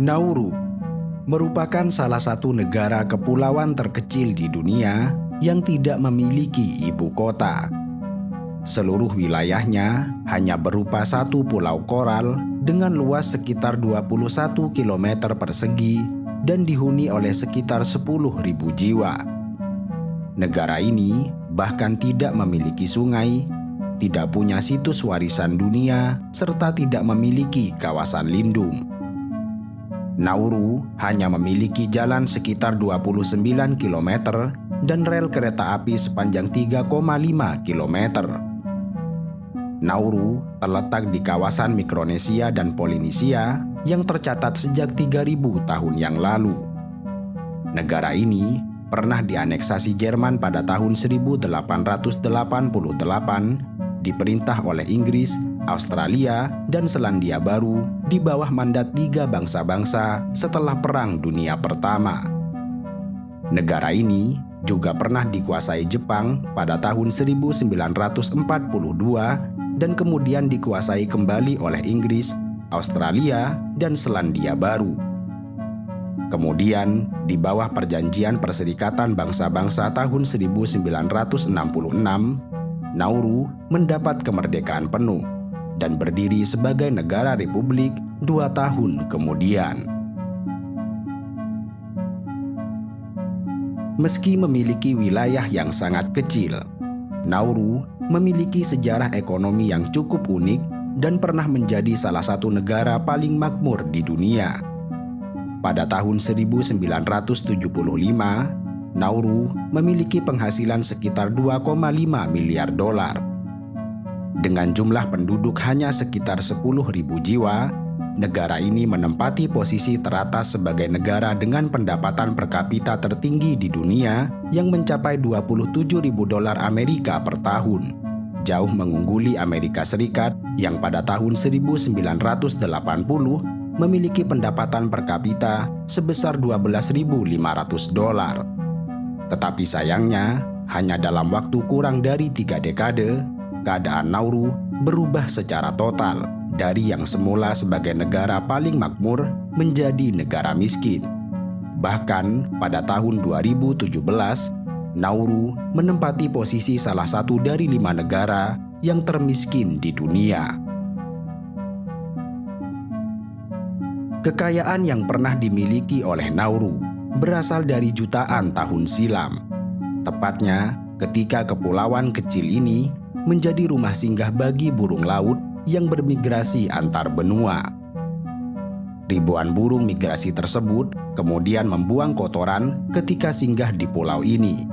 Nauru merupakan salah satu negara kepulauan terkecil di dunia yang tidak memiliki ibu kota. Seluruh wilayahnya hanya berupa satu pulau koral dengan luas sekitar 21 km persegi dan dihuni oleh sekitar 10.000 jiwa. Negara ini bahkan tidak memiliki sungai, tidak punya situs warisan dunia, serta tidak memiliki kawasan lindung. Nauru hanya memiliki jalan sekitar 29 km dan rel kereta api sepanjang 3,5 km. Nauru terletak di kawasan Mikronesia dan Polinesia yang tercatat sejak 3.000 tahun yang lalu. Negara ini pernah dianeksasi Jerman pada tahun 1888, diperintah oleh Inggris, Australia, dan Selandia Baru di bawah mandat Liga Bangsa-Bangsa setelah Perang Dunia Pertama. Negara ini juga pernah dikuasai Jepang pada tahun 1942 dan kemudian dikuasai kembali oleh Inggris, Australia, dan Selandia Baru. Kemudian, di bawah Perjanjian Perserikatan Bangsa-Bangsa tahun 1966, Nauru mendapat kemerdekaan penuh dan berdiri sebagai negara republik 2 tahun kemudian. Meski memiliki wilayah yang sangat kecil, Nauru memiliki sejarah ekonomi yang cukup unik dan pernah menjadi salah satu negara paling makmur di dunia. Pada tahun 1975, Nauru memiliki penghasilan sekitar 2,5 miliar dolar. Dengan jumlah penduduk hanya sekitar 10.000 jiwa, negara ini menempati posisi teratas sebagai negara dengan pendapatan per kapita tertinggi di dunia yang mencapai 27.000 dolar Amerika per tahun, jauh mengungguli Amerika Serikat yang pada tahun 1980 memiliki pendapatan per kapita sebesar 12.500 dolar. Tetapi sayangnya, hanya dalam waktu kurang dari 3 dekade, keadaan Nauru berubah secara total dari yang semula sebagai negara paling makmur menjadi negara miskin. Bahkan pada tahun 2017, Nauru menempati posisi salah satu dari 5 negara yang termiskin di dunia. Kekayaan yang pernah dimiliki oleh Nauru berasal dari jutaan tahun silam. Tepatnya ketika kepulauan kecil ini menjadi rumah singgah bagi burung laut yang bermigrasi antar benua. Ribuan burung migrasi tersebut kemudian membuang kotoran ketika singgah di pulau ini,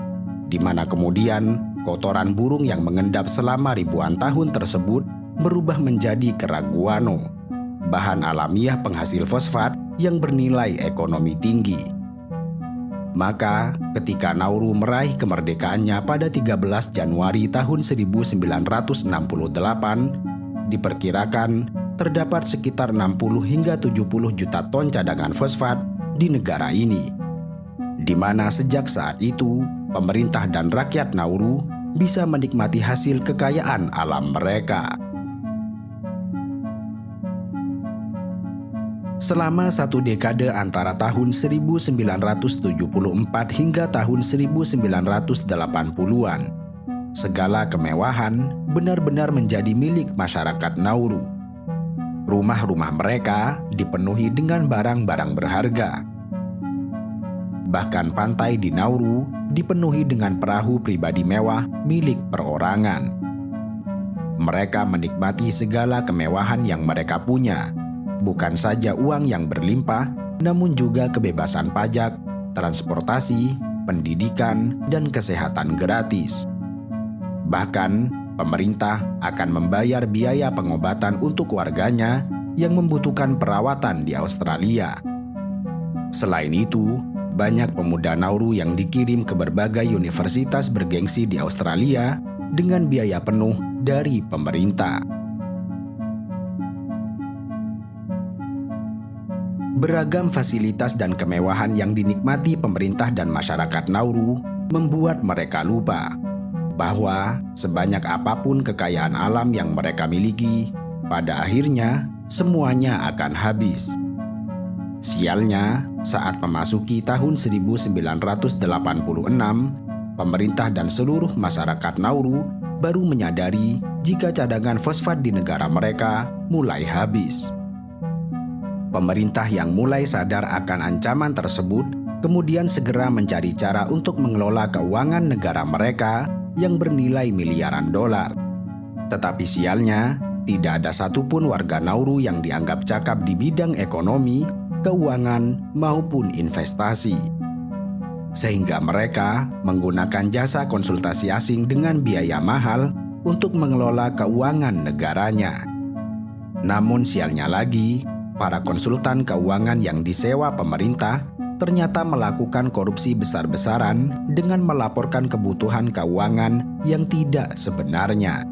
di mana kemudian kotoran burung yang mengendap selama ribuan tahun tersebut berubah menjadi kera guano, bahan alamiah penghasil fosfat yang bernilai ekonomi tinggi. Maka, ketika Nauru meraih kemerdekaannya pada 13 Januari tahun 1968, diperkirakan terdapat sekitar 60 hingga 70 juta ton cadangan fosfat di negara ini, di mana sejak saat itu, pemerintah dan rakyat Nauru bisa menikmati hasil kekayaan alam mereka. Selama 1 dekade antara tahun 1974 hingga tahun 1980-an, segala kemewahan benar-benar menjadi milik masyarakat Nauru. Rumah-rumah mereka dipenuhi dengan barang-barang berharga. Bahkan pantai di Nauru dipenuhi dengan perahu pribadi mewah milik perorangan. Mereka menikmati segala kemewahan yang mereka punya, bukan saja uang yang berlimpah, namun juga kebebasan pajak, transportasi, pendidikan, dan kesehatan gratis. Bahkan, pemerintah akan membayar biaya pengobatan untuk warganya yang membutuhkan perawatan di Australia. Selain itu, banyak pemuda Nauru yang dikirim ke berbagai universitas bergengsi di Australia dengan biaya penuh dari pemerintah. Beragam fasilitas dan kemewahan yang dinikmati pemerintah dan masyarakat Nauru membuat mereka lupa bahwa sebanyak apapun kekayaan alam yang mereka miliki, pada akhirnya semuanya akan habis. Sialnya, saat memasuki tahun 1986, pemerintah dan seluruh masyarakat Nauru baru menyadari jika cadangan fosfat di negara mereka mulai habis. Pemerintah yang mulai sadar akan ancaman tersebut kemudian segera mencari cara untuk mengelola keuangan negara mereka yang bernilai miliaran dolar. Tetapi sialnya, tidak ada satupun warga Nauru yang dianggap cakap di bidang ekonomi, keuangan, maupun investasi. Sehingga mereka menggunakan jasa konsultasi asing dengan biaya mahal untuk mengelola keuangan negaranya. Namun sialnya lagi, para konsultan keuangan yang disewa pemerintah ternyata melakukan korupsi besar-besaran dengan melaporkan kebutuhan keuangan yang tidak sebenarnya.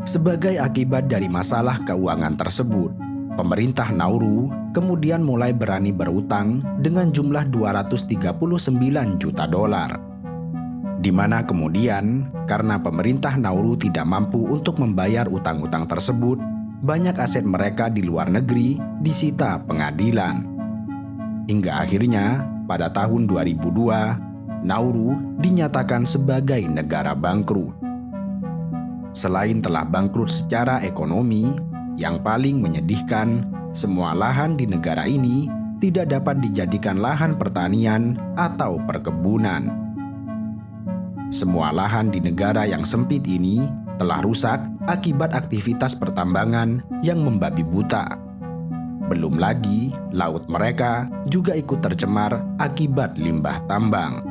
Sebagai akibat dari masalah keuangan tersebut, pemerintah Nauru kemudian mulai berani berutang dengan jumlah 239 juta dolar. Di mana kemudian, karena pemerintah Nauru tidak mampu untuk membayar utang-utang tersebut, banyak aset mereka di luar negeri disita pengadilan. Hingga akhirnya, pada tahun 2002, Nauru dinyatakan sebagai negara bangkrut. Selain telah bangkrut secara ekonomi, yang paling menyedihkan, semua lahan di negara ini tidak dapat dijadikan lahan pertanian atau perkebunan. Semua lahan di negara yang sempit ini telah rusak akibat aktivitas pertambangan yang membabi buta. Belum lagi, laut mereka juga ikut tercemar akibat limbah tambang.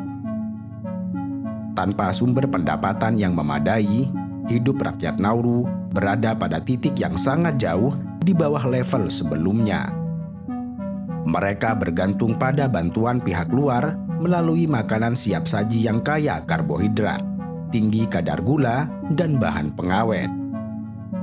Tanpa sumber pendapatan yang memadai, hidup rakyat Nauru berada pada titik yang sangat jauh di bawah level sebelumnya. Mereka bergantung pada bantuan pihak luar melalui makanan siap saji yang kaya karbohidrat, tinggi kadar gula, dan bahan pengawet.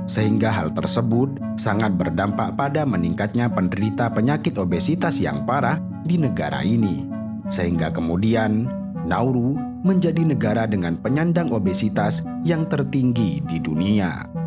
Sehingga hal tersebut sangat berdampak pada meningkatnya penderita penyakit obesitas yang parah di negara ini. Sehingga kemudian Nauru menjadi negara dengan penyandang obesitas yang tertinggi di dunia.